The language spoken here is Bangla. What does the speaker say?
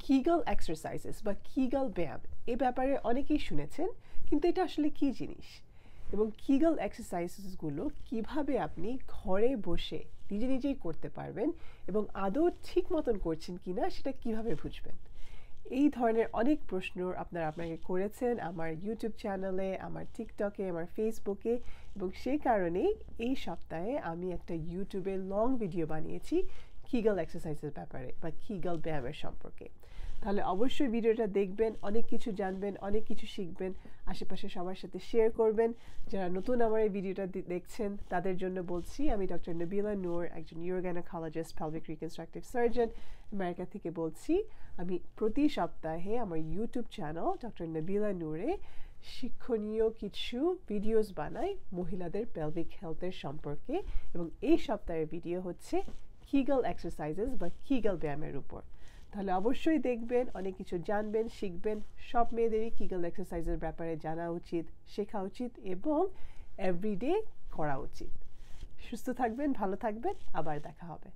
কিগল এক্সারসাইজেস বা কিগল ব্যায়াম এই ব্যাপারে অনেকেই শুনেছেন, কিন্তু এটা আসলে কী জিনিস এবং কিগল এক্সারসাইজেসগুলো কিভাবে আপনি ঘরে বসে নিজে নিজেই করতে পারবেন এবং আদৌ ঠিক মতন করছেন কিনা সেটা কিভাবে বুঝবেন। এই ধরনের অনেক প্রশ্ন আপনাকে করেছেন আমার ইউটিউব চ্যানেলে, আমার টিকটকে, আমার ফেসবুকে, এবং সেই কারণেই এই সপ্তাহে আমি একটা ইউটিউবে লং ভিডিও বানিয়েছি কিগল এক্সারসাইজের ব্যাপারে বা কিগল ব্যায়ামের সম্পর্কে। তাহলে অবশ্যই ভিডিওটা দেখবেন, অনেক কিছু জানবেন, অনেক কিছু শিখবেন, আশেপাশে সবার সাথে শেয়ার করবেন। যারা নতুন আমার এই ভিডিওটা দেখছেন তাদের জন্য বলছি, আমি ডক্টর নবিলা নূর, একজন ইউরোগাইনোকোলজিস্ট, পেলভিক রিকনস্ট্রাকটিভ সার্জন, আমেরিকা থেকে বলছি। আমি প্রতি সপ্তাহে আমার ইউটিউব চ্যানেল ডক্টর নবিলা নূরে শিক্ষণীয় কিছু ভিডিওস বানাই মহিলাদের পেলভিক হেলথের সম্পর্কে, এবং এই সপ্তাহের ভিডিও হচ্ছে কিগল এক্সারসাইজেস বা কিগল ব্যায়ামের উপর। তাহলে অবশ্যই দেখবেন, অনেক কিছু জানবেন, শিখবেন। সব মেয়েদেরই কিগল এক্সারসাইজের ব্যাপারে জানা উচিত, শেখা উচিত এবং এভরিডে করা উচিত। সুস্থ থাকবেন, ভালো থাকবেন, আবার দেখা হবে।